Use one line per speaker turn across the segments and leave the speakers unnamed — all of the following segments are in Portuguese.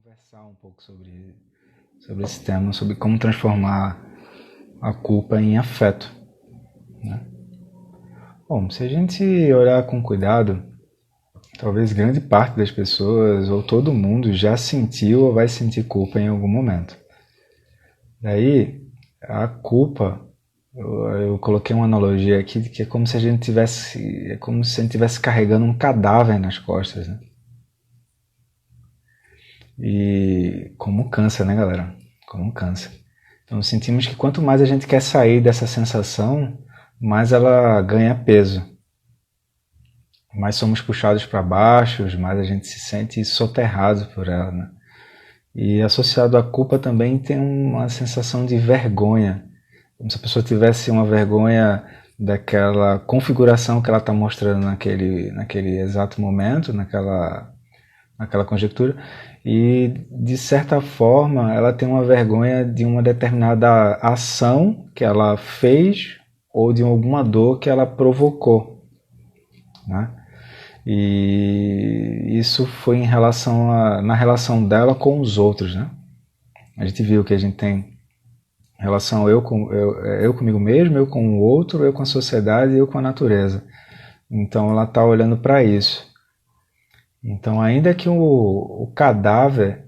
conversar um pouco sobre esse tema, sobre como transformar a culpa em afeto, né? Bom, se a gente olhar com cuidado, talvez grande parte das pessoas ou todo mundo já sentiu ou vai sentir culpa em algum momento. Daí, a culpa, eu coloquei uma analogia aqui que é como se a gente tivesse carregando um cadáver nas costas, né? E como cansa, né, galera? Como cansa. Então sentimos que quanto mais a gente quer sair dessa sensação, mais ela ganha peso. Mais somos puxados para baixo, mais a gente se sente soterrado por ela, né? E associado à culpa também tem uma sensação de vergonha. Como se a pessoa tivesse uma vergonha daquela configuração que ela está mostrando naquele exato momento, naquela conjectura, e de certa forma ela tem uma vergonha de uma determinada ação que ela fez ou de alguma dor que ela provocou, né? E isso foi na relação dela com os outros, né? A gente viu que a gente tem relação eu comigo mesmo, eu com o outro, eu com a sociedade e eu com a natureza. Então ela está olhando para isso. Então, ainda que o cadáver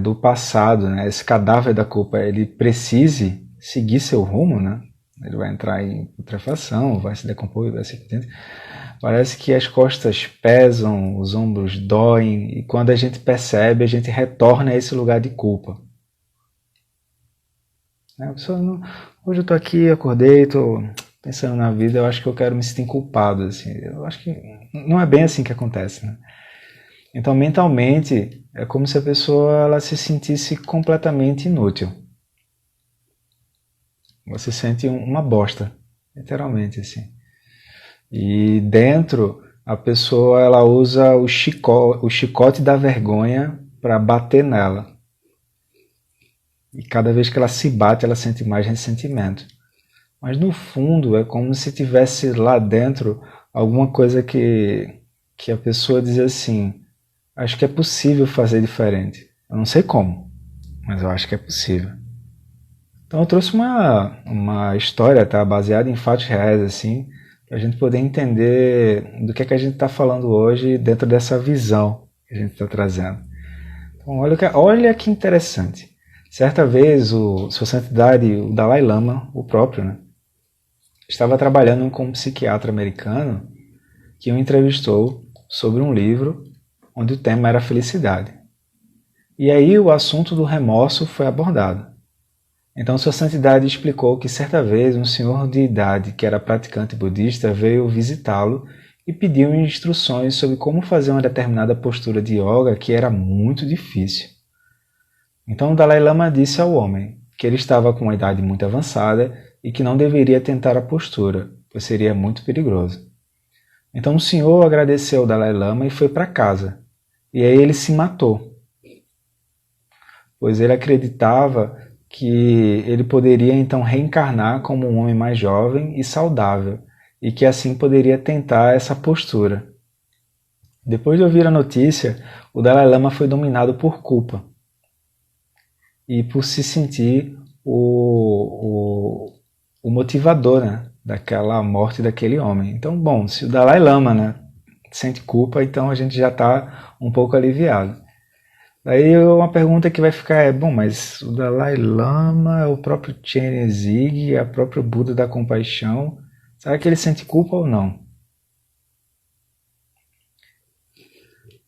do passado, né, esse cadáver da culpa, ele precise seguir seu rumo, né? Ele vai entrar em putrefação, vai se decompor, vai se dentro. Parece que as costas pesam, os ombros doem, e quando a gente percebe, a gente retorna a esse lugar de culpa. A pessoa, não, hoje eu estou aqui, acordei, estou pensando na vida, eu acho que eu quero me sentir culpado. Assim. Eu acho que não é bem assim que acontece, né? Então, mentalmente, é como se a pessoa ela se sentisse completamente inútil. Você sente uma bosta, literalmente, assim. E dentro, a pessoa ela usa o chicote da vergonha para bater nela. E cada vez que ela se bate, ela sente mais ressentimento. Mas no fundo, é como se tivesse lá dentro alguma coisa que a pessoa diz assim: acho que é possível fazer diferente. Eu não sei como, mas eu acho que é possível. Então eu trouxe uma história, tá, baseada em fatos reais, assim, para a gente poder entender do que é que a gente está falando hoje dentro dessa visão que a gente está trazendo. Então olha que interessante. Certa vez, Sua Santidade, o Dalai Lama, o próprio, né, estava trabalhando com um psiquiatra americano que o entrevistou sobre um livro onde o tema era felicidade. E aí o assunto do remorso foi abordado. Então Sua Santidade explicou que certa vez um senhor de idade que era praticante budista veio visitá-lo e pediu instruções sobre como fazer uma determinada postura de yoga que era muito difícil. Então o Dalai Lama disse ao homem que ele estava com uma idade muito avançada e que não deveria tentar a postura, pois seria muito perigoso. Então o senhor agradeceu ao Dalai Lama e foi para casa. E aí ele se matou, pois ele acreditava que ele poderia então reencarnar como um homem mais jovem e saudável, e que assim poderia tentar essa postura. Depois de ouvir a notícia, o Dalai Lama foi dominado por culpa e por se sentir o motivador, né, daquela morte daquele homem. Então, bom, se o Dalai Lama, né, sente culpa, então a gente já está um pouco aliviado. Daí uma pergunta que vai ficar é, bom, mas o Dalai Lama é o próprio Chen Zig, é o próprio Buda da compaixão, será que ele sente culpa ou não?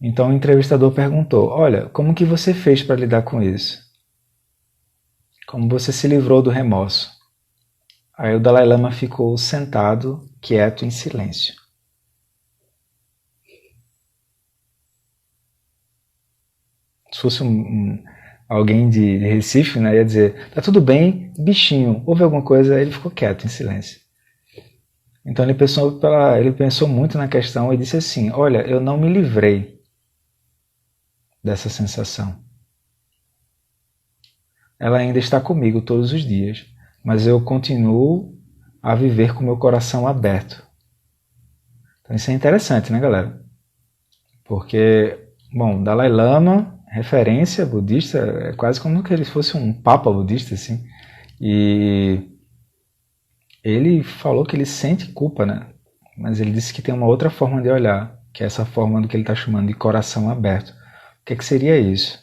Então o entrevistador perguntou, olha, como que você fez para lidar com isso? Como você se livrou do remorso? Aí o Dalai Lama ficou sentado, quieto, em silêncio. Se fosse alguém de Recife, né, ia dizer, tá tudo bem, bichinho, houve alguma coisa, ele ficou quieto, em silêncio. Então ele pensou muito na questão e disse assim, olha, eu não me livrei dessa sensação. Ela ainda está comigo todos os dias, mas eu continuo a viver com meu coração aberto. Então isso é interessante, né, galera? Porque, bom, Dalai Lama referência budista, é quase como que ele fosse um papa budista, assim. E ele falou que ele sente culpa, né? Mas ele disse que tem uma outra forma de olhar, que é essa forma do que ele está chamando de coração aberto. O que seria isso?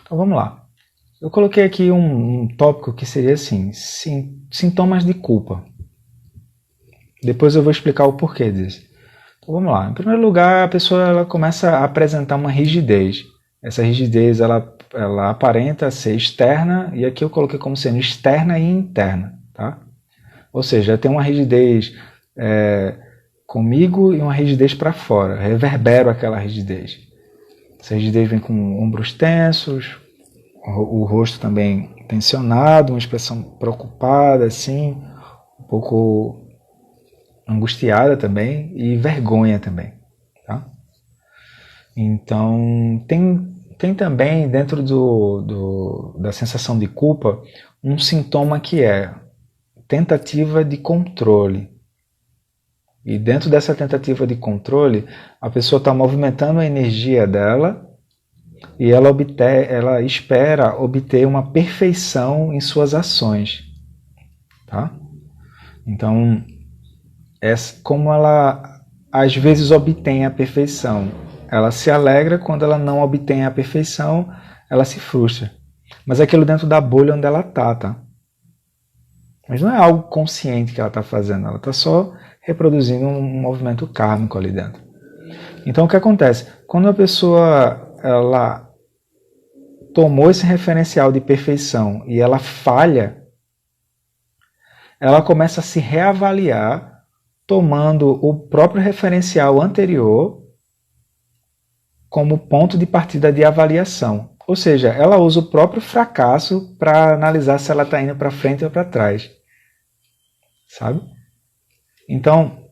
Então vamos lá. Eu coloquei aqui um tópico que seria assim, sintomas de culpa. Depois eu vou explicar o porquê disso. Então vamos lá. Em primeiro lugar, a pessoa ela começa a apresentar uma rigidez. Essa rigidez ela aparenta ser externa, e aqui eu coloquei como sendo externa e interna. Tá? Ou seja, tem uma rigidez comigo e uma rigidez para fora. Reverbero aquela rigidez. Essa rigidez vem com ombros tensos, o rosto também tensionado, uma expressão preocupada, assim, um pouco angustiada também, e vergonha também. Tá? Então, tem também, dentro da sensação de culpa, um sintoma que é tentativa de controle. E dentro dessa tentativa de controle, a pessoa está movimentando a energia dela e ela espera obter uma perfeição em suas ações. Tá? Então, como ela às vezes obtém a perfeição, ela se alegra. Quando ela não obtém a perfeição, ela se frustra. Mas é aquilo dentro da bolha onde ela está, tá? Mas não é algo consciente que ela está fazendo, ela está só reproduzindo um movimento kármico ali dentro. Então o que acontece? Quando a pessoa ela tomou esse referencial de perfeição e ela falha, ela começa a se reavaliar tomando o próprio referencial anterior como ponto de partida de avaliação. Ou seja, ela usa o próprio fracasso para analisar se ela está indo para frente ou para trás. Sabe? Então,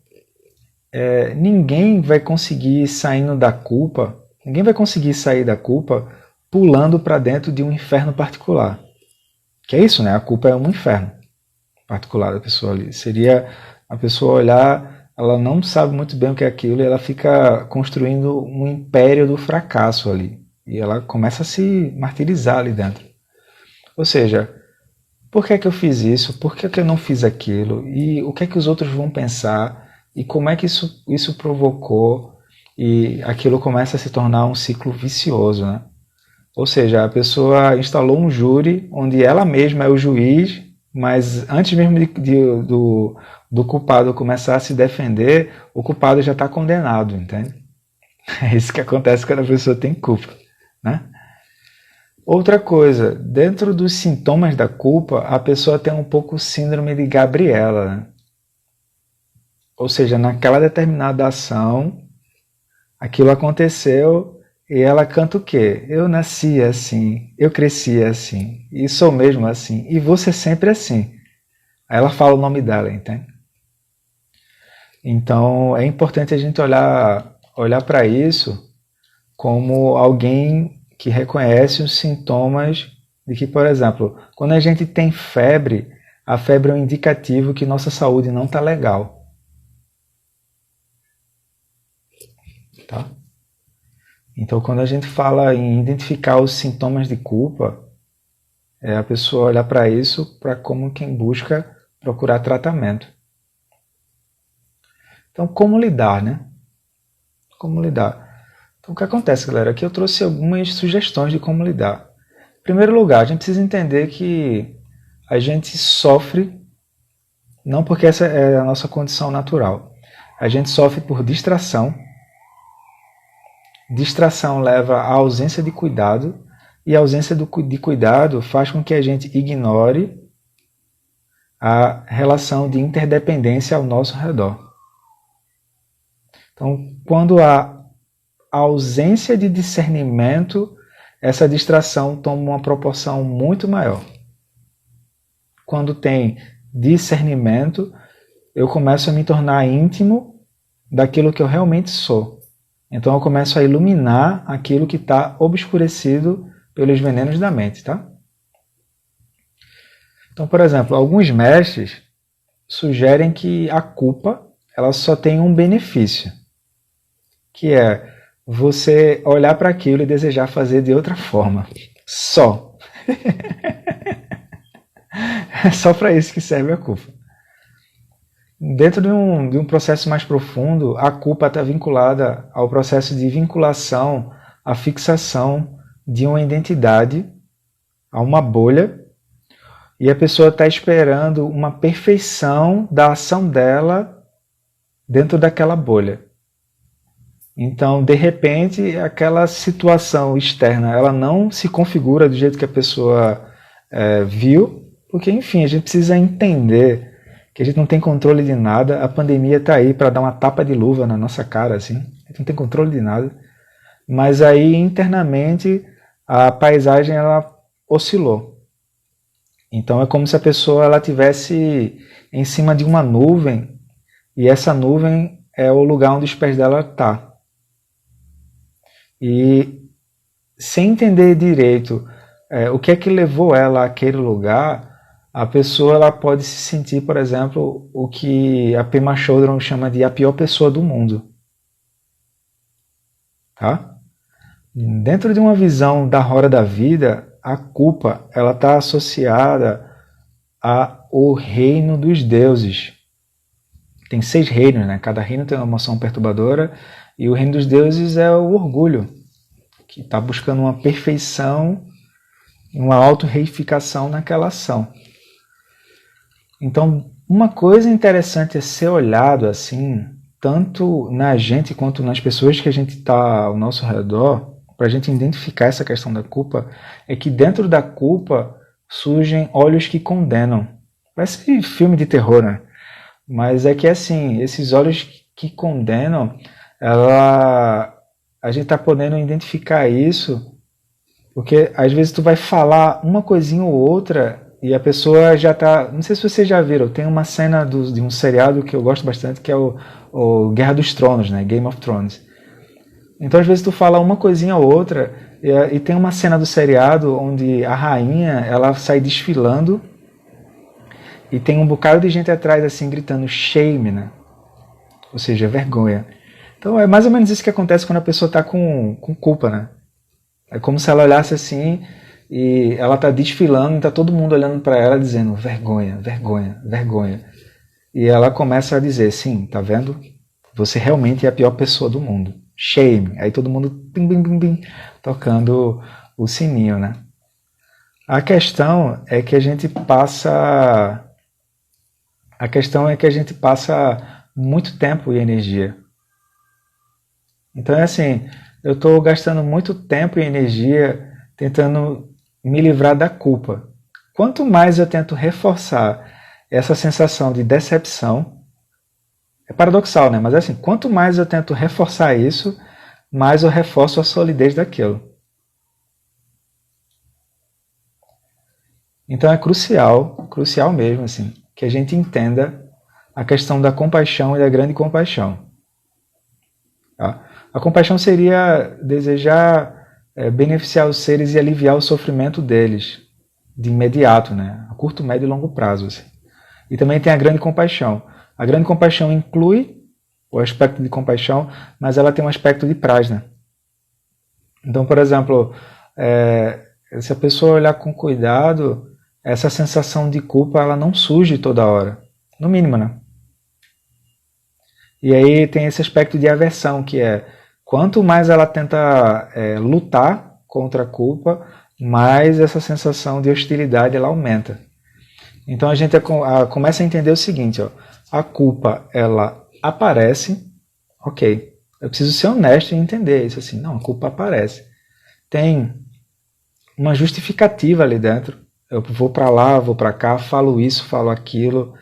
ninguém vai conseguir saindo da culpa, ninguém vai conseguir sair da culpa pulando para dentro de um inferno particular. Que é isso, né? A culpa é um inferno particular da pessoa ali. Seria a pessoa olhar, ela não sabe muito bem o que é aquilo e ela fica construindo um império do fracasso ali. E ela começa a se martirizar ali dentro. Ou seja, por que é que eu fiz isso? Por que é que eu não fiz aquilo? E o que é que os outros vão pensar? E como é que isso provocou? E aquilo começa a se tornar um ciclo vicioso, né? Ou seja, a pessoa instalou um júri onde ela mesma é o juiz, mas antes mesmo do culpado começar a se defender, o culpado já está condenado, entende? É isso que acontece quando a pessoa tem culpa, né? Outra coisa, dentro dos sintomas da culpa, a pessoa tem um pouco o síndrome de Gabriela, né? Ou seja, naquela determinada ação, aquilo aconteceu e ela canta o quê? Eu nasci assim, eu cresci assim, e sou mesmo assim, e vou ser sempre assim. Aí ela fala o nome dela, entende? Então é importante a gente olhar para isso como alguém que reconhece os sintomas de que, por exemplo, quando a gente tem febre, a febre é um indicativo que nossa saúde não está legal. Tá? Então, quando a gente fala em identificar os sintomas de culpa, é a pessoa olhar para isso para como quem busca procurar tratamento. Então, como lidar, né? Como lidar? Então, o que acontece, galera? Aqui eu trouxe algumas sugestões de como lidar. Em primeiro lugar, a gente precisa entender que a gente sofre, não porque essa é a nossa condição natural. A gente sofre por distração. Distração leva à ausência de cuidado, e a ausência de cuidado faz com que a gente ignore a relação de interdependência ao nosso redor. Então, quando há ausência de discernimento, essa distração toma uma proporção muito maior. Quando tem discernimento, eu começo a me tornar íntimo daquilo que eu realmente sou. Então eu começo a iluminar aquilo que está obscurecido pelos venenos da mente, tá? Então, por exemplo, alguns mestres sugerem que a culpa ela só tem um benefício, que é você olhar para aquilo e desejar fazer de outra forma. Só. É só para isso que serve a culpa. Dentro de um processo mais profundo, a culpa está vinculada ao processo de vinculação, à fixação de uma identidade, a uma bolha, e a pessoa está esperando uma perfeição da ação dela dentro daquela bolha. Então, de repente, aquela situação externa, ela não se configura do jeito que a pessoa viu, porque, enfim, a gente precisa entender que a gente não tem controle de nada. A pandemia está aí para dar uma tapa de luva na nossa cara, assim. A gente não tem controle de nada. Mas aí, internamente, a paisagem, ela oscilou. Então, é como se a pessoa ela tivesse em cima de uma nuvem, e essa nuvem é o lugar onde os pés dela estão. E sem entender direito o que é que levou ela àquele lugar, a pessoa ela pode se sentir, por exemplo, o que a Pema Chodron chama de a pior pessoa do mundo. Tá? Dentro de uma visão da roda da vida, a culpa ela está associada ao reino dos deuses. Tem 6 reinos, né? Cada reino tem uma emoção perturbadora, e o reino dos deuses é o orgulho, que está buscando uma perfeição, uma auto-reificação naquela ação. Então, uma coisa interessante a ser olhado assim, tanto na gente quanto nas pessoas que a gente está ao nosso redor, para a gente identificar essa questão da culpa, é que dentro da culpa surgem olhos que condenam. Parece filme de terror, né? Mas é que assim, esses olhos que condenam, a gente está podendo identificar isso, porque às vezes tu vai falar uma coisinha ou outra e a pessoa já está... Não sei se vocês já viram, tem uma cena de um seriado que eu gosto bastante, que é o Guerra dos Tronos, né? Game of Thrones. Então às vezes tu fala uma coisinha ou outra e tem uma cena do seriado onde a rainha ela sai desfilando e tem um bocado de gente atrás assim gritando shame, né? Ou seja, vergonha. Então é mais ou menos isso que acontece quando a pessoa está com culpa, né? É como se ela olhasse assim e ela está desfilando e está todo mundo olhando para ela dizendo vergonha, vergonha, vergonha. E ela começa a dizer, sim, tá vendo? Você realmente é a pior pessoa do mundo. Shame. Aí todo mundo bim, bim, bim, bim, tocando o sininho, né? A questão é que a gente passa muito tempo e energia. Então é assim, eu estou gastando muito tempo e energia tentando me livrar da culpa. Quanto mais eu tento reforçar essa sensação de decepção, é paradoxal, né? Mas assim, quanto mais eu tento reforçar isso, mais eu reforço a solidez daquilo. Então é crucial mesmo, assim, que a gente entenda a questão da compaixão e da grande compaixão. Tá? A compaixão seria desejar beneficiar os seres e aliviar o sofrimento deles, de imediato, né? A curto, médio e longo prazo. Assim. E também tem a grande compaixão. A grande compaixão inclui o aspecto de compaixão, mas ela tem um aspecto de prajna. Então, por exemplo, se a pessoa olhar com cuidado, essa sensação de culpa ela não surge toda hora. No mínimo, né? E aí tem esse aspecto de aversão, que é quanto mais ela tenta lutar contra a culpa, mais essa sensação de hostilidade ela aumenta. Então a gente começa a entender o seguinte, ó, a culpa ela aparece, ok, eu preciso ser honesto e entender isso assim, não, a culpa aparece. Tem uma justificativa ali dentro, eu vou para lá, vou para cá, falo isso, falo aquilo,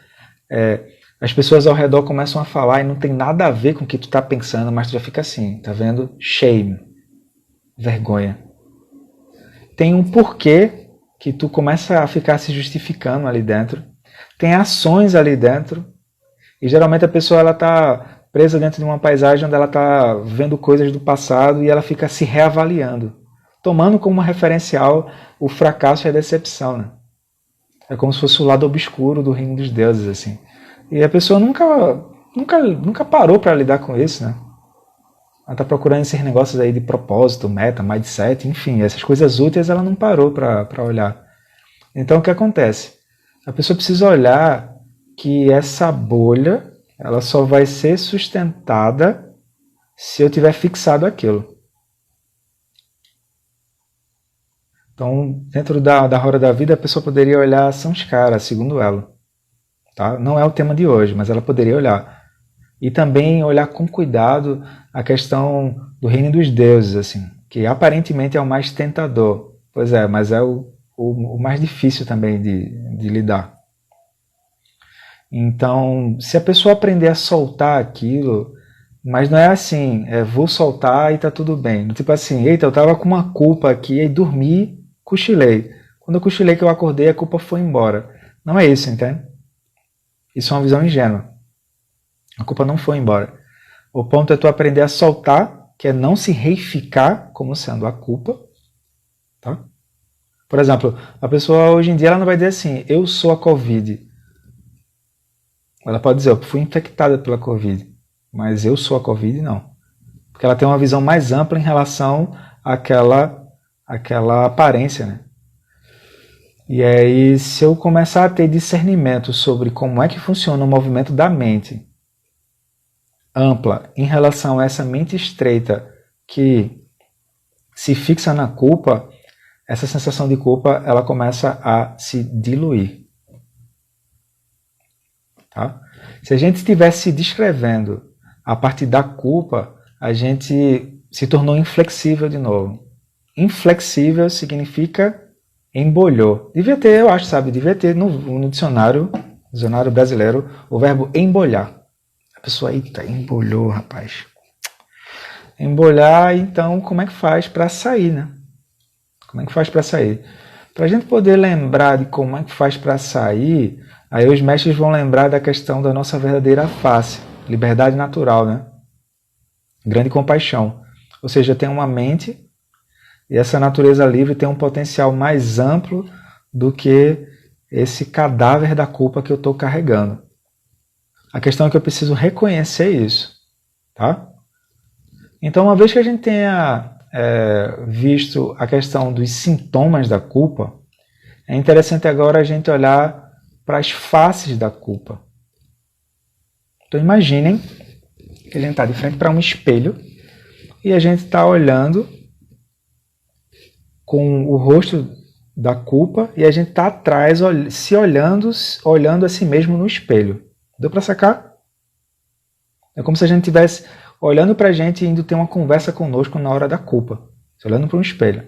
as pessoas ao redor começam a falar e não tem nada a ver com o que tu está pensando, mas tu já fica assim, tá vendo? Shame, vergonha. Tem um porquê que tu começa a ficar se justificando ali dentro. Tem ações ali dentro. E geralmente a pessoa ela está presa dentro de uma paisagem onde ela está vendo coisas do passado e ela fica se reavaliando. Tomando como referencial o fracasso e a decepção. Né? É como se fosse o lado obscuro do reino dos deuses. Assim. E a pessoa nunca parou para lidar com isso. Né? Ela está procurando esses negócios aí de propósito, meta, mindset, enfim, essas coisas úteis ela não parou para olhar. Então o que acontece? A pessoa precisa olhar que essa bolha ela só vai ser sustentada se eu tiver fixado aquilo. Então, dentro da roda da vida, a pessoa poderia olhar Samskara, segundo ela. Tá? Não é o tema de hoje, mas ela poderia olhar. E também olhar com cuidado a questão do reino dos deuses, assim, que aparentemente é o mais tentador. Pois é, mas é o mais difícil também de lidar. Então, se a pessoa aprender a soltar aquilo, mas não é assim, vou soltar e tá tudo bem. Tipo assim, eita, eu tava com uma culpa aqui e dormi, cochilei. Quando eu cochilei que eu acordei, a culpa foi embora. Não é isso, entende? Isso é uma visão ingênua. A culpa não foi embora. O ponto é tu aprender a soltar, que é não se reificar como sendo a culpa. Tá? Por exemplo, a pessoa hoje em dia ela não vai dizer assim, eu sou a Covid. Ela pode dizer, eu fui infectada pela Covid, mas eu sou a Covid, não. Porque ela tem uma visão mais ampla em relação àquela aparência, né? E aí, se eu começar a ter discernimento sobre como é que funciona o movimento da mente ampla em relação a essa mente estreita que se fixa na culpa, essa sensação de culpa ela começa a se diluir. Tá? Se a gente estivesse se descrevendo a partir da culpa, a gente se tornou inflexível de novo. Inflexível significa embolhou. Devia ter, eu acho, sabe? Devia ter no dicionário brasileiro o verbo embolhar. A pessoa, eita, embolhou, rapaz. Embolhar, então, como é que faz para sair, né? Como é que faz para sair? Para a gente poder lembrar de como é que faz para sair, aí os mestres vão lembrar da questão da nossa verdadeira face, liberdade natural, né? Grande compaixão. Ou seja, tem uma mente e essa natureza livre tem um potencial mais amplo do que esse cadáver da culpa que eu estou carregando. A questão é que eu preciso reconhecer isso, tá? Então, uma vez que a gente tenha visto a questão dos sintomas da culpa, é interessante agora a gente olhar para as faces da culpa. Então, imaginem que a gente está de frente para um espelho e a gente está olhando com o rosto da culpa e a gente está atrás se olhando a si mesmo no espelho. Deu para sacar? É como se a gente estivesse olhando para a gente e indo ter uma conversa conosco na hora da culpa, olhando para um espelho.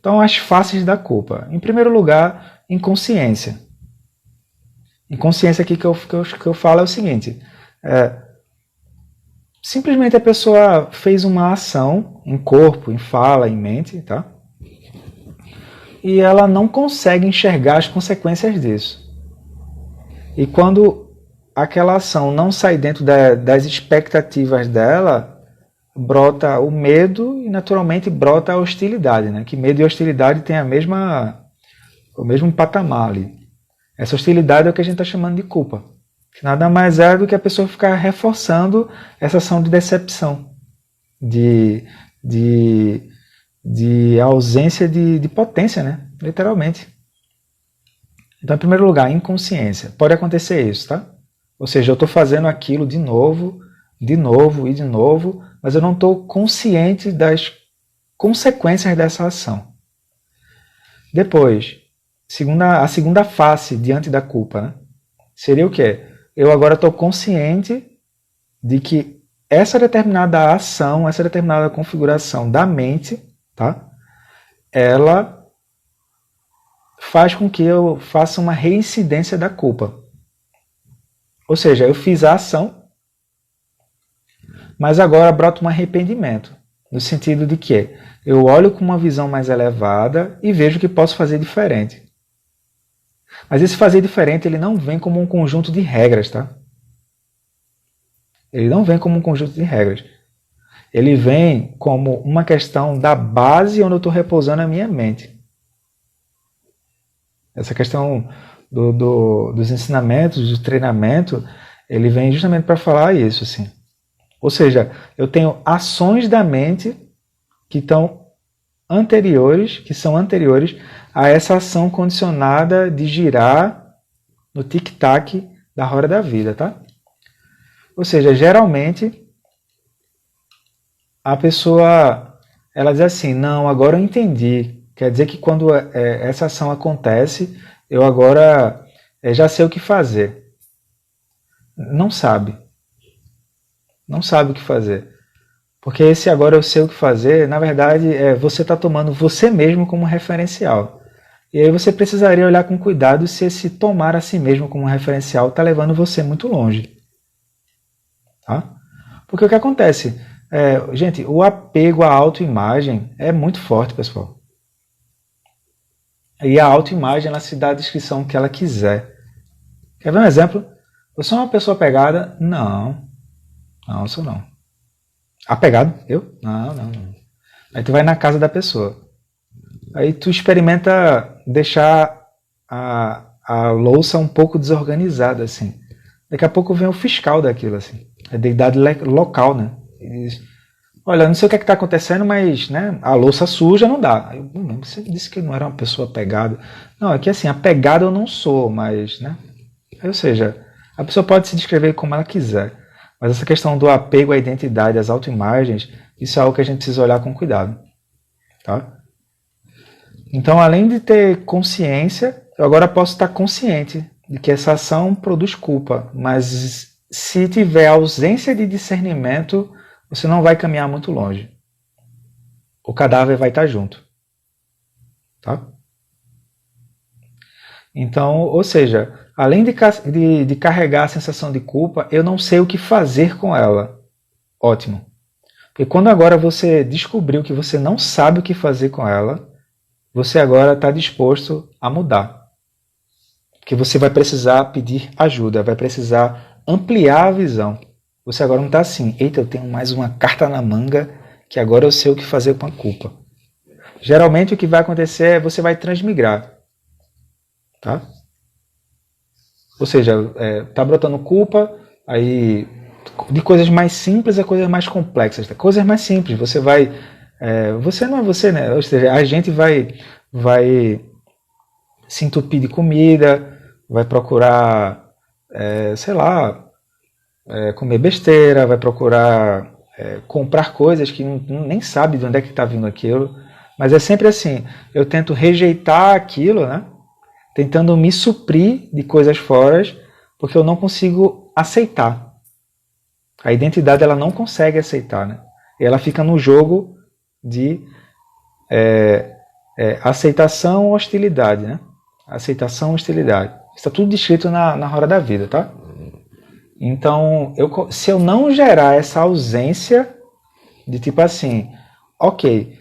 Então, as faces da culpa. Em primeiro lugar, inconsciência. Inconsciência aqui que eu falo é o seguinte, simplesmente a pessoa fez uma ação em corpo, em fala, em mente, tá? E ela não consegue enxergar as consequências disso. E quando aquela ação não sai dentro das expectativas dela, brota o medo e naturalmente brota a hostilidade, né? Que medo e hostilidade têm o mesmo patamar ali. Essa hostilidade é o que a gente está chamando de culpa. Que nada mais é do que a pessoa ficar reforçando essa ação de decepção, de ausência de potência, né? Literalmente. Então, em primeiro lugar, inconsciência. Pode acontecer isso, tá? Ou seja, eu estou fazendo aquilo de novo, e de novo, mas eu não estou consciente das consequências dessa ação. Depois, a segunda face diante da culpa, né? Seria o quê? Eu agora estou consciente de que essa determinada ação, essa determinada configuração da mente, tá? Ela faz com que eu faça uma reincidência da culpa. Ou seja, eu fiz a ação, mas agora brota um arrependimento, no sentido de que eu olho com uma visão mais elevada e vejo que posso fazer diferente. Mas esse fazer diferente, ele não vem como um conjunto de regras, tá? Ele não vem como um conjunto de regras. Ele vem como uma questão da base onde eu estou repousando a minha mente. Essa questão dos ensinamentos, do treinamento, ele vem justamente para falar isso, assim. Ou seja, eu tenho ações da mente que são anteriores a essa ação condicionada de girar no tic-tac da roda da vida, tá? Ou seja, geralmente a pessoa ela diz assim, não, agora eu entendi. Quer dizer que quando essa ação acontece, eu agora já sei o que fazer. Não sabe. Não sabe o que fazer. Porque esse agora eu sei o que fazer, na verdade, você está tomando você mesmo como referencial. E aí você precisaria olhar com cuidado se esse tomar a si mesmo como referencial está levando você muito longe. Tá? Porque o que acontece? Gente, o apego à autoimagem é muito forte, pessoal. E a autoimagem, ela se dá a descrição que ela quiser. Quer ver um exemplo? Você é uma pessoa apegada? Não. Não, eu sou não. Apegado? Eu? Não, não, não. Aí tu vai na casa da pessoa. Aí tu experimenta deixar a louça um pouco desorganizada, assim. Daqui a pouco vem o fiscal daquilo, assim. É de idade local, né? E diz, olha, não sei o que está acontecendo, mas né, a louça suja não dá. Aí, você disse que não era uma pessoa apegada. Não, é que assim, apegado eu não sou, mas, né? Ou seja, a pessoa pode se descrever como ela quiser. Mas essa questão do apego à identidade, às autoimagens, isso é algo que a gente precisa olhar com cuidado. Tá? Então, além de ter consciência, eu agora posso estar consciente de que essa ação produz culpa. Mas se tiver ausência de discernimento, você não vai caminhar muito longe. O cadáver vai estar junto. Tá? Então, ou seja, além de carregar a sensação de culpa, eu não sei o que fazer com ela. Ótimo. Porque quando agora você descobriu que você não sabe o que fazer com ela, você agora está disposto a mudar. Porque você vai precisar pedir ajuda, vai precisar ampliar a visão. Você agora não está assim, eita, eu tenho mais uma carta na manga que agora eu sei o que fazer com a culpa. Geralmente o que vai acontecer é você vai transmigrar. Tá? Ou seja, tá brotando culpa, aí de coisas mais simples a coisas mais complexas. Coisas mais simples, você vai... você não é você, né? Ou seja, a gente vai se entupir de comida, vai procurar, sei lá, comer besteira, vai procurar comprar coisas que nem sabe de onde é que está vindo aquilo. Mas é sempre assim, eu tento rejeitar aquilo, né? Tentando me suprir de coisas fora, porque eu não consigo aceitar. A identidade ela não consegue aceitar, né? E ela fica no jogo de aceitação ou hostilidade, né? Aceitação ou hostilidade. Está tudo descrito na roda da vida, tá? Então, se eu não gerar essa ausência de tipo assim, ok,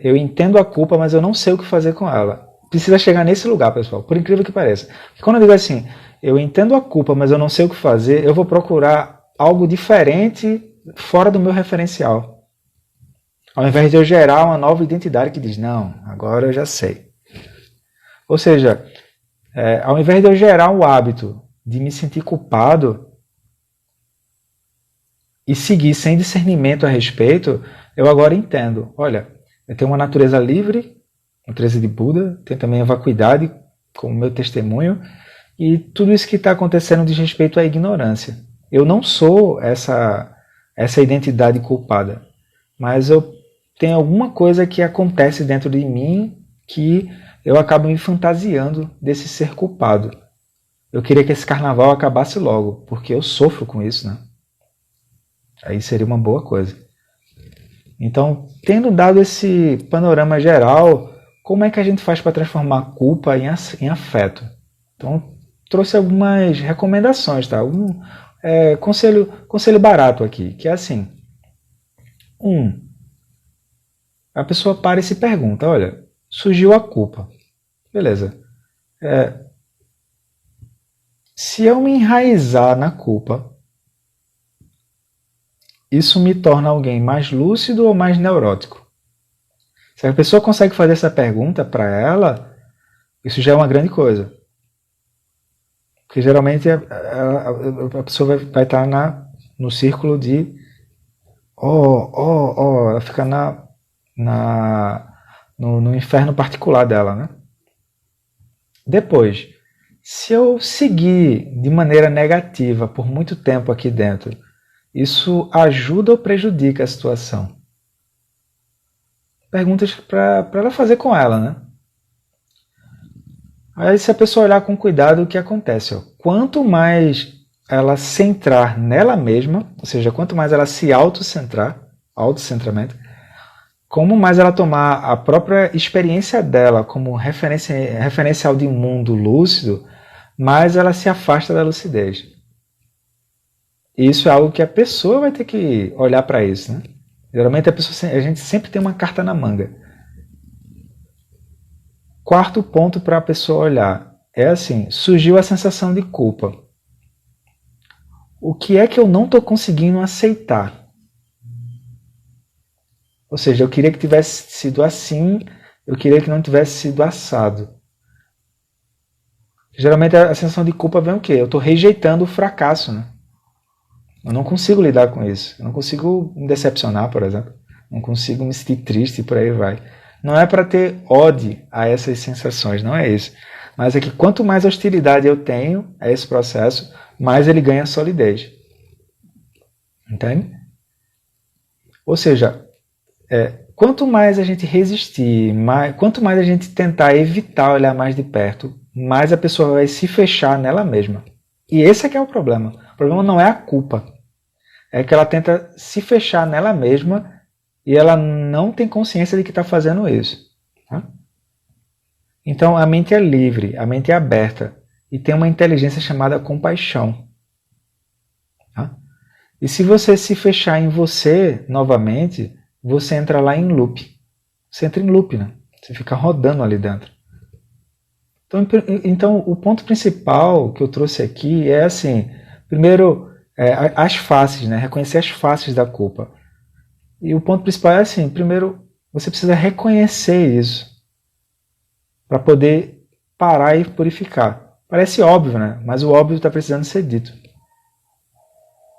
eu entendo a culpa, mas eu não sei o que fazer com ela. Precisa chegar nesse lugar, pessoal, por incrível que pareça. Porque quando eu digo assim, eu entendo a culpa, mas eu não sei o que fazer, eu vou procurar algo diferente fora do meu referencial. Ao invés de eu gerar uma nova identidade que diz, não, agora eu já sei. Ou seja, ao invés de eu gerar o hábito de me sentir culpado e seguir sem discernimento a respeito, eu agora entendo. Olha, eu tenho uma natureza livre, natureza de Buda, tem também a vacuidade como meu testemunho, e tudo isso que está acontecendo diz respeito à ignorância. Eu não sou essa identidade culpada, mas eu tenho alguma coisa que acontece dentro de mim que eu acabo me fantasiando desse ser culpado. Eu queria que esse carnaval acabasse logo, porque eu sofro com isso, né? Aí seria uma boa coisa. Então, tendo dado esse panorama geral, como é que a gente faz para transformar a culpa em afeto? Então, trouxe algumas recomendações, tá? Conselho barato aqui, que é assim. A pessoa para e se pergunta, olha, surgiu a culpa. Beleza. Se eu me enraizar na culpa, isso me torna alguém mais lúcido ou mais neurótico? Se a pessoa consegue fazer essa pergunta para ela, isso já é uma grande coisa. Porque geralmente a pessoa vai estar no círculo de ela fica no inferno particular dela, né? Depois, se eu seguir de maneira negativa por muito tempo aqui dentro, isso ajuda ou prejudica a situação? Perguntas para ela fazer com ela, né? Aí, se a pessoa olhar com cuidado, o que acontece? Ó? Quanto mais ela centrar nela mesma, ou seja, quanto mais ela se autocentrar, autocentramento, como mais ela tomar a própria experiência dela como referencial de um mundo lúcido, mais ela se afasta da lucidez. E isso é algo que a pessoa vai ter que olhar para isso, né? Geralmente a gente sempre tem uma carta na manga. Quarto ponto para a pessoa olhar é assim: surgiu a sensação de culpa. O que é que eu não estou conseguindo aceitar? Ou seja, eu queria que tivesse sido assim, eu queria que não tivesse sido assado. Geralmente a sensação de culpa vem o quê? Eu estou rejeitando o fracasso, né? Eu não consigo lidar com isso. Eu não consigo me decepcionar, por exemplo. Não consigo me sentir triste e por aí vai. Não é para ter ódio a essas sensações, não é isso. Mas é que quanto mais hostilidade eu tenho a esse processo, mais ele ganha solidez. Entende? Ou seja, quanto mais a gente resistir, quanto mais a gente tentar evitar olhar mais de perto, mais a pessoa vai se fechar nela mesma. E esse é que é o problema. O problema não é a culpa. É que ela tenta se fechar nela mesma e ela não tem consciência de que está fazendo isso. Tá? Então a mente é livre, a mente é aberta e tem uma inteligência chamada compaixão. Tá? E se você se fechar em você novamente, você entra lá em loop. Você entra em loop, né? Você fica rodando ali dentro. Então o ponto principal que eu trouxe aqui é assim, primeiro, as faces, né? Reconhecer as faces da culpa. E o ponto principal é assim, primeiro, você precisa reconhecer isso para poder parar e purificar. Parece óbvio, né? Mas o óbvio está precisando ser dito.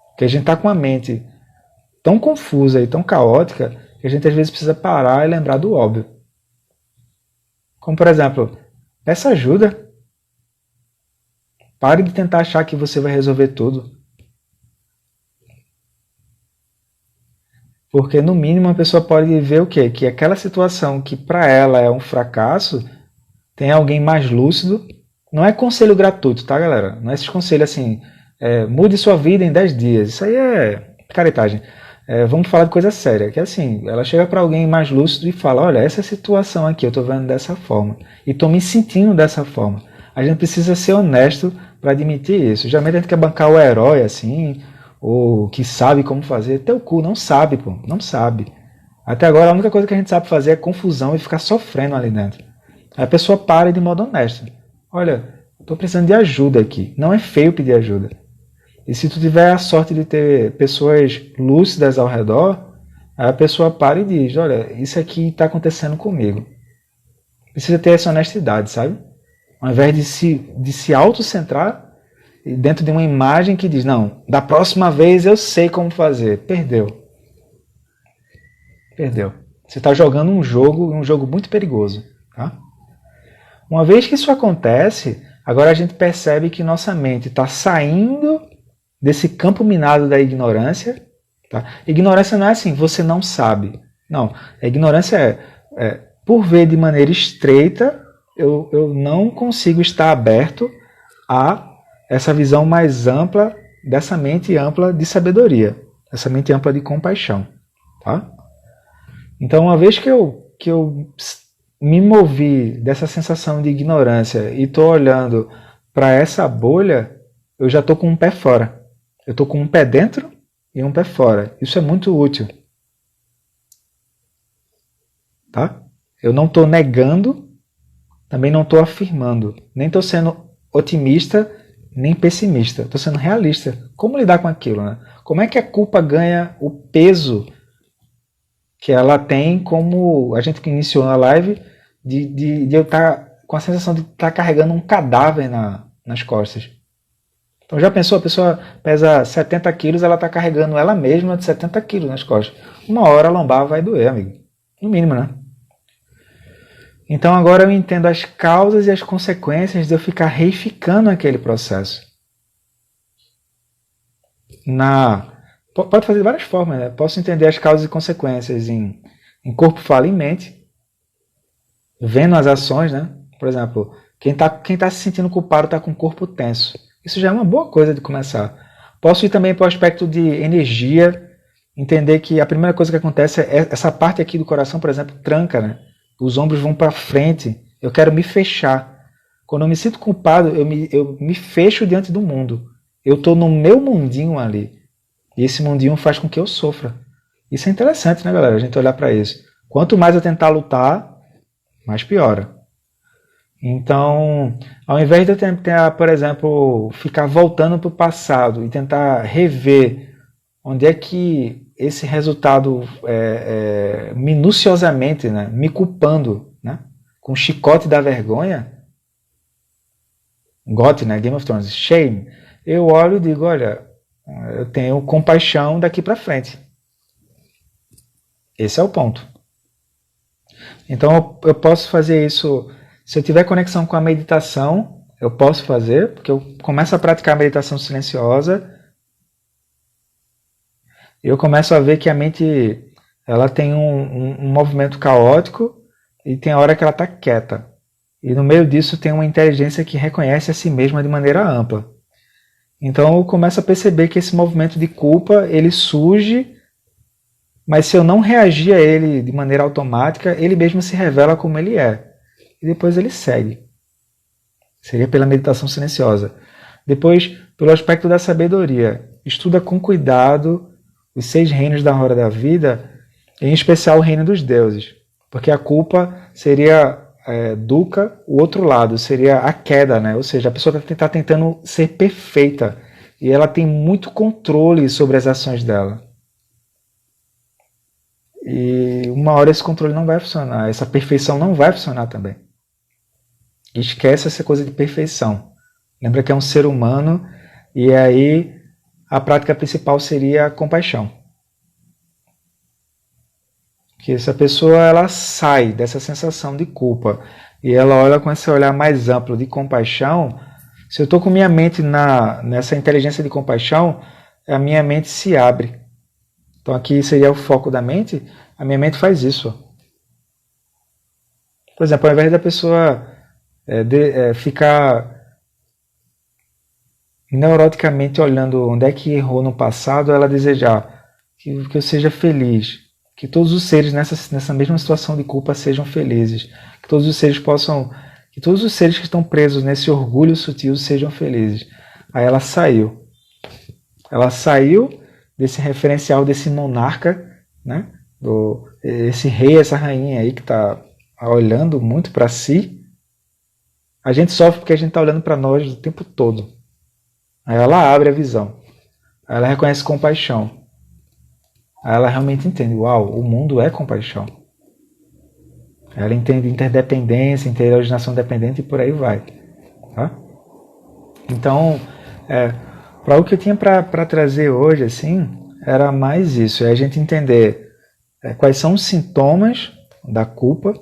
Porque a gente está com a mente tão confusa e tão caótica que a gente às vezes precisa parar e lembrar do óbvio. Como, por exemplo, peça ajuda. Pare de tentar achar que você vai resolver tudo. Porque, no mínimo, a pessoa pode ver o quê? Que aquela situação que para ela é um fracasso, tem alguém mais lúcido. Não é conselho gratuito, tá, galera? Não é esse conselho assim, mude sua vida em 10 dias. Isso aí é caretagem. Vamos falar de coisa séria. Que é assim, ela chega para alguém mais lúcido e fala, olha, essa situação aqui eu estou vendo dessa forma. E estou me sentindo dessa forma. A gente precisa ser honesto para admitir isso. Geralmente a gente quer bancar o herói assim, ou que sabe como fazer. Teu cu, não sabe, pô. Não sabe. Até agora a única coisa que a gente sabe fazer é confusão e ficar sofrendo ali dentro. Aí a pessoa para de modo honesto. Olha, estou precisando de ajuda aqui. Não é feio pedir ajuda. E se tu tiver a sorte de ter pessoas lúcidas ao redor, aí a pessoa para e diz, olha, isso aqui está acontecendo comigo. Precisa ter essa honestidade, sabe? Ao invés de se autocentrar dentro de uma imagem que diz, não, da próxima vez eu sei como fazer. Perdeu. Perdeu. Você está jogando um jogo muito perigoso. Tá? Uma vez que isso acontece, agora a gente percebe que nossa mente está saindo desse campo minado da ignorância. Tá? Ignorância não é assim, você não sabe. Não, a ignorância por ver de maneira estreita, eu não consigo estar aberto a essa visão mais ampla, dessa mente ampla de sabedoria, essa mente ampla de compaixão. Tá? Então, uma vez que eu me movi dessa sensação de ignorância e estou olhando para essa bolha, eu já estou com um pé fora. Eu estou com um pé dentro e um pé fora. Isso é muito útil. Tá? Eu não estou negando, também não estou afirmando. Nem estou sendo otimista, nem pessimista. Estou sendo realista. Como lidar com aquilo? Né? Como é que a culpa ganha o peso que ela tem, como a gente que iniciou na live, de eu estar com a sensação de estar carregando um cadáver nas costas. Então já pensou, a pessoa pesa 70 quilos, ela está carregando ela mesma de 70 quilos nas costas. Uma hora a lombar vai doer, amigo. No mínimo, né? Então agora eu entendo as causas e as consequências de eu ficar reificando aquele processo. Pode fazer de várias formas, né? Posso entender as causas e consequências em corpo, fala e mente, vendo as ações, né? Por exemplo, quem tá se sentindo culpado está com o corpo tenso. Isso já é uma boa coisa de começar. Posso ir também para o aspecto de energia, entender que a primeira coisa que acontece é essa parte aqui do coração, por exemplo, tranca, né? Os ombros vão para frente, eu quero me fechar. Quando eu me sinto culpado, eu me fecho diante do mundo. Eu estou no meu mundinho ali. E esse mundinho faz com que eu sofra. Isso é interessante, né, galera? A gente olhar para isso. Quanto mais eu tentar lutar, mais piora. Então, ao invés de eu tentar, por exemplo, ficar voltando para o passado e tentar rever onde é que esse resultado minuciosamente, né, me culpando, né, com o chicote da vergonha, GOT, né, Game of Thrones, shame, eu olho e digo, olha, eu tenho compaixão daqui para frente. Esse é o ponto. Então eu posso fazer isso, se eu tiver conexão com a meditação, eu posso fazer, porque eu começo a praticar a meditação silenciosa, eu começo a ver que a mente ela tem um movimento caótico e tem a hora que ela está quieta. E no meio disso tem uma inteligência que reconhece a si mesma de maneira ampla. Então eu começo a perceber que esse movimento de culpa, ele surge, mas se eu não reagir a ele de maneira automática, ele mesmo se revela como ele é. E depois ele segue. Seria pela meditação silenciosa. Depois, pelo aspecto da sabedoria. Estuda com cuidado os 6 reinos da roda da vida, em especial o reino dos deuses. Porque a culpa seria dukkha, o outro lado, seria a queda, né? Ou seja, a pessoa está tentando ser perfeita. E ela tem muito controle sobre as ações dela. E uma hora esse controle não vai funcionar, essa perfeição não vai funcionar também. Esquece essa coisa de perfeição. Lembra que é um ser humano e aí a prática principal seria a compaixão. Que essa pessoa ela sai dessa sensação de culpa e ela olha com esse olhar mais amplo de compaixão. Se eu estou com minha mente nessa inteligência de compaixão, a minha mente se abre. Então aqui seria o foco da mente, a minha mente faz isso. Por exemplo, ao invés da pessoa ficar neuroticamente olhando onde é que errou no passado, ela desejar que eu seja feliz, que todos os seres nessa mesma situação de culpa sejam felizes, que todos os seres que todos os seres que estão presos nesse orgulho sutil sejam felizes. Aí ela saiu. Ela saiu desse referencial, desse monarca, né? Esse rei, essa rainha aí que está olhando muito para si. A gente sofre porque a gente está olhando para nós o tempo todo. Aí ela abre a visão. Aí ela reconhece compaixão. Aí ela realmente entende, uau, o mundo é compaixão. Ela entende interdependência, entende originação dependente e por aí vai. Tá? Então, para o que eu tinha para trazer hoje, assim, era mais isso. É a gente entender quais são os sintomas da culpa,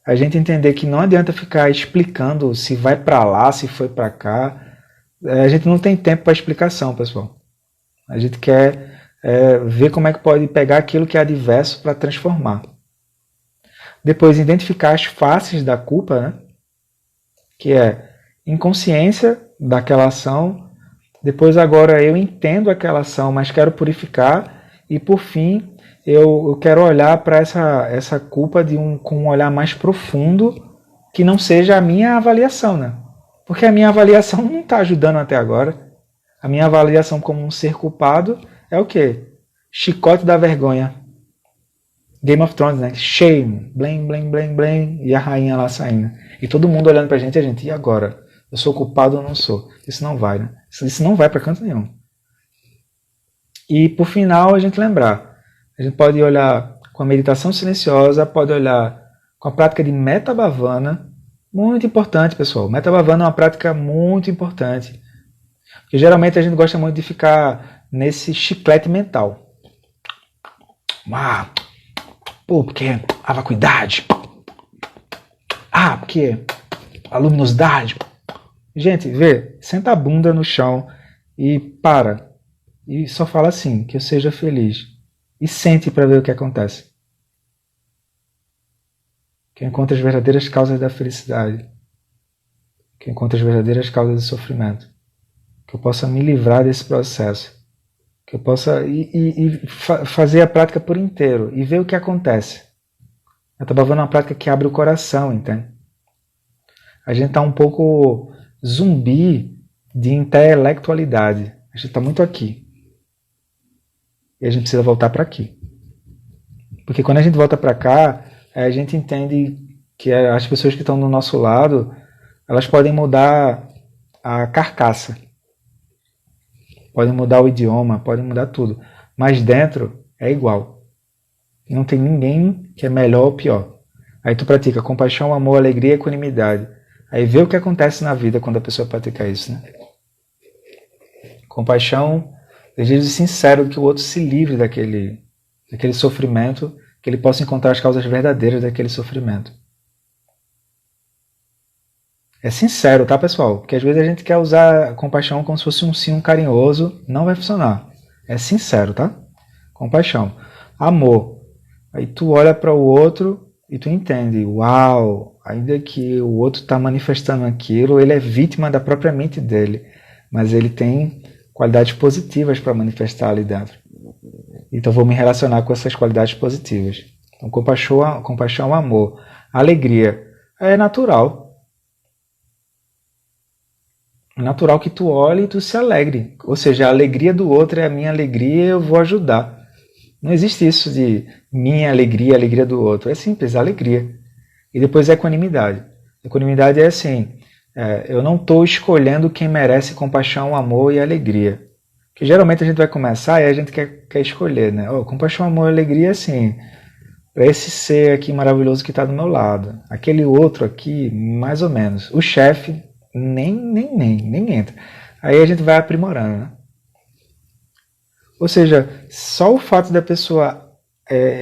a gente entender que não adianta ficar explicando se vai para lá, se foi para cá. A gente não tem tempo para explicação, pessoal. A gente quer ver como é que pode pegar aquilo que é adverso para transformar. Depois, identificar as faces da culpa, né? Que é inconsciência daquela ação. Depois, agora, eu entendo aquela ação, mas quero purificar. E, por fim, eu quero olhar para essa culpa com um olhar mais profundo, que não seja a minha avaliação, né? Porque a minha avaliação não está ajudando até agora. A minha avaliação como um ser culpado é o quê? Chicote da vergonha. Game of Thrones, né? Shame. Blame, blame, blame, blame. E a rainha lá saindo. E todo mundo olhando pra gente e a gente, e agora? Eu sou culpado ou não sou? Isso não vai, né? Isso não vai para canto nenhum. E por final a gente lembrar. A gente pode olhar com a meditação silenciosa, pode olhar com a prática de Metta Bhavana. Muito importante, pessoal. Metta Bhavana é uma prática muito importante. Porque geralmente a gente gosta muito de ficar nesse chiclete mental. Ah, pô, porque a vacuidade. Ah, porque a luminosidade. Gente, vê, senta a bunda no chão e para. E só fala assim, que eu seja feliz. E sente para ver o que acontece. Que eu encontre as verdadeiras causas da felicidade. Que eu encontre as verdadeiras causas do sofrimento. Que eu possa me livrar desse processo. Que eu possa fazer a prática por inteiro e ver o que acontece. Eu estava vendo uma prática que abre o coração, entende? A gente está um pouco zumbi de intelectualidade. A gente está muito aqui. E a gente precisa voltar para aqui. Porque quando a gente volta para cá, a gente entende que as pessoas que estão do nosso lado, elas podem mudar a carcaça. Podem mudar o idioma, podem mudar tudo. Mas dentro é igual. Não tem ninguém que é melhor ou pior. Aí tu pratica compaixão, amor, alegria e equanimidade. Aí vê o que acontece na vida quando a pessoa pratica isso, né? Compaixão, desejo sincero que o outro se livre daquele sofrimento, que ele possa encontrar as causas verdadeiras daquele sofrimento. É sincero, tá, pessoal? Porque às vezes a gente quer usar compaixão como se fosse um sim carinhoso, não vai funcionar. É sincero, tá? Compaixão. Amor. Aí tu olha para o outro e tu entende, uau, ainda que o outro está manifestando aquilo, ele é vítima da própria mente dele, mas ele tem qualidades positivas para manifestar ali dentro. Então vou me relacionar com essas qualidades positivas. Então compaixão, amor, alegria. É natural. É natural que tu olhe e tu se alegre. Ou seja, a alegria do outro é a minha alegria e eu vou ajudar. Não existe isso de minha alegria, a alegria do outro. É simples, alegria. E depois equanimidade. Equanimidade é assim, eu não estou escolhendo quem merece compaixão, amor e alegria. Porque geralmente a gente vai começar e a gente quer escolher, né? Oh, compaixão, amor e alegria, assim, para esse ser aqui maravilhoso que está do meu lado. Aquele outro aqui, mais ou menos. O chefe, nem entra. Aí a gente vai aprimorando, né? Ou seja, só o fato da pessoa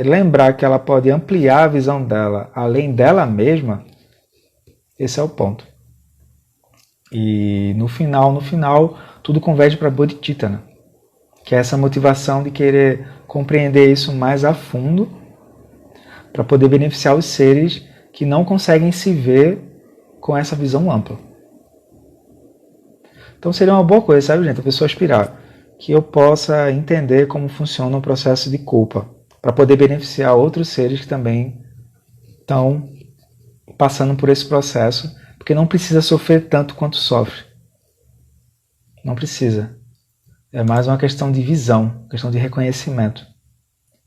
lembrar que ela pode ampliar a visão dela além dela mesma, esse é o ponto. E no final, tudo converge para Bodhicitta, né? Que é essa motivação de querer compreender isso mais a fundo para poder beneficiar os seres que não conseguem se ver com essa visão ampla. Então seria uma boa coisa, sabe, gente? A pessoa aspirar que eu possa entender como funciona o processo de culpa, para poder beneficiar outros seres que também estão passando por esse processo, porque não precisa sofrer tanto quanto sofre. Não precisa. É mais uma questão de visão, questão de reconhecimento.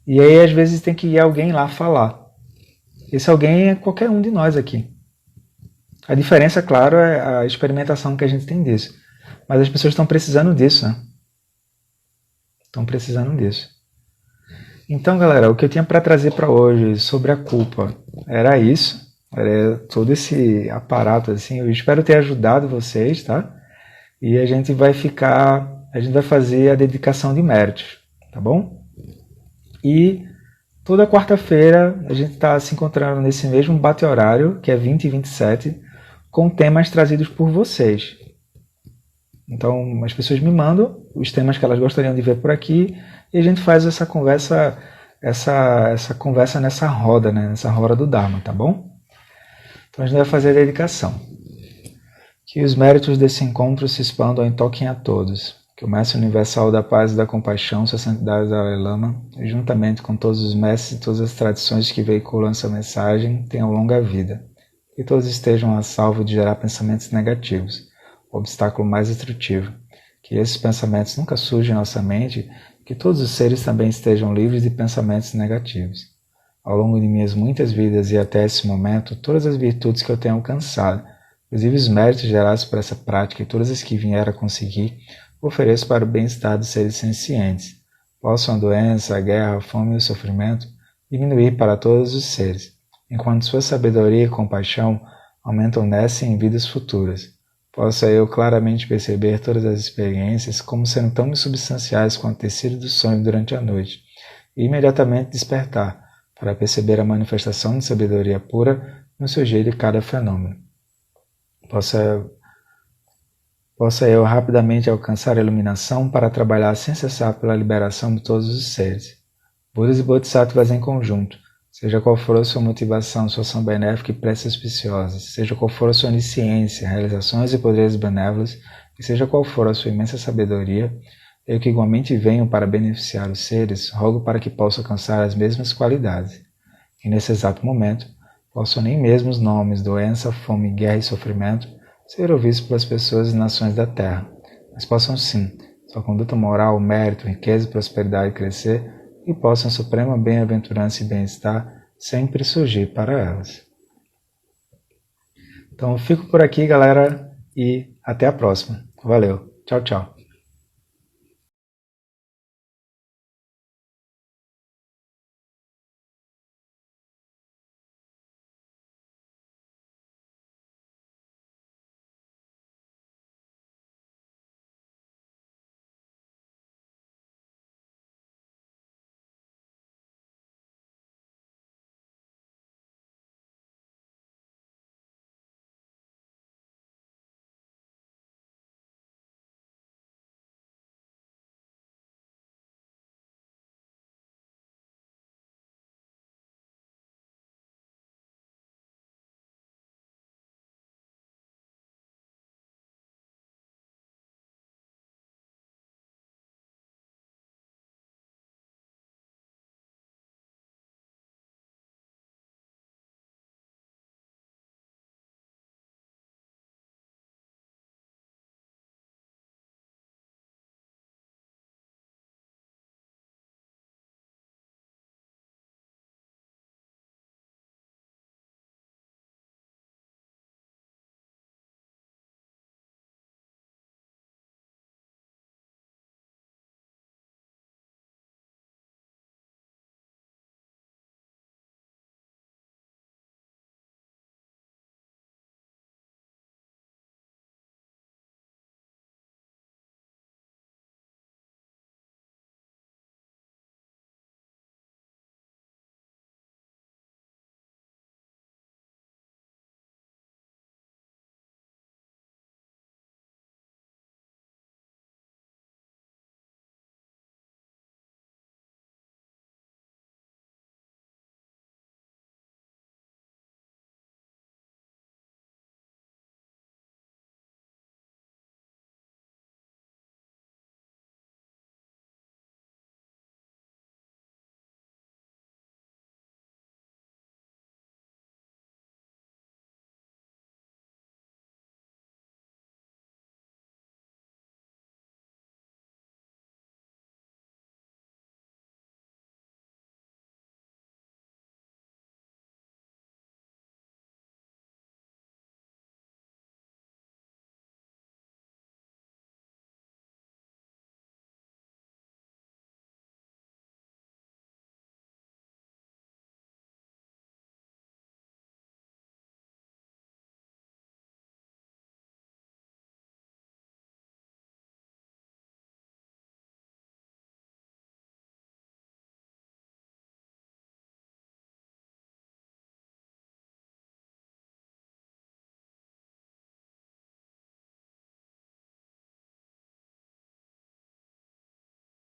E aí, às vezes, tem que ir alguém lá falar. Esse alguém é qualquer um de nós aqui. A diferença, claro, é a experimentação que a gente tem disso. Mas as pessoas estão precisando disso, né? Estão precisando disso. Então, galera, o que eu tinha para trazer para hoje sobre a culpa era isso. Era todo esse aparato, assim. Eu espero ter ajudado vocês, tá? E a gente vai fazer a dedicação de méritos, tá bom? E toda quarta-feira a gente está se encontrando nesse mesmo bate-horário, que é 20 e 27, com temas trazidos por vocês. Então, as pessoas me mandam os temas que elas gostariam de ver por aqui e a gente faz essa conversa, essa conversa nessa roda, né? Nessa roda do Dharma, tá bom? Então, a gente vai fazer a dedicação. Que os méritos desse encontro se expandam e toquem a todos. Que o Mestre Universal da Paz e da Compaixão, Sua Santidade Dalai Lama, juntamente com todos os mestres e todas as tradições que veiculam essa mensagem, tenham longa vida. Que todos estejam a salvo de gerar pensamentos negativos, o obstáculo mais destrutivo. Que esses pensamentos nunca surjam em nossa mente, que todos os seres também estejam livres de pensamentos negativos. Ao longo de minhas muitas vidas e até esse momento, todas as virtudes que eu tenho alcançado, inclusive os méritos gerados por essa prática e todas as que vieram a conseguir, ofereço para o bem-estar dos seres sencientes. Possam a doença, a guerra, a fome e o sofrimento diminuir para todos os seres, enquanto sua sabedoria e compaixão aumentam nessa e em vidas futuras. possa eu claramente perceber todas as experiências como sendo tão insubstanciais quanto o tecido do sonho durante a noite, e imediatamente despertar, para perceber a manifestação de sabedoria pura no sujeito de cada fenômeno. Possa eu rapidamente alcançar a iluminação para trabalhar sem cessar pela liberação de todos os seres. Budas e Bodhisattvas em conjunto, seja qual for a sua motivação, sua ação benéfica e preces auspiciosas, seja qual for a sua onisciência, realizações e poderes benévolos, e seja qual for a sua imensa sabedoria, eu que igualmente venho para beneficiar os seres, rogo para que possa alcançar as mesmas qualidades. E nesse exato momento, possam nem mesmo os nomes, doença, fome, guerra e sofrimento ser ouvidos pelas pessoas e nações da Terra, mas possam sim, sua conduta moral, mérito, riqueza e prosperidade crescer, e possam suprema bem-aventurança e bem-estar sempre surgir para elas. Então, eu fico por aqui, galera, e até a próxima. Valeu. Tchau, tchau.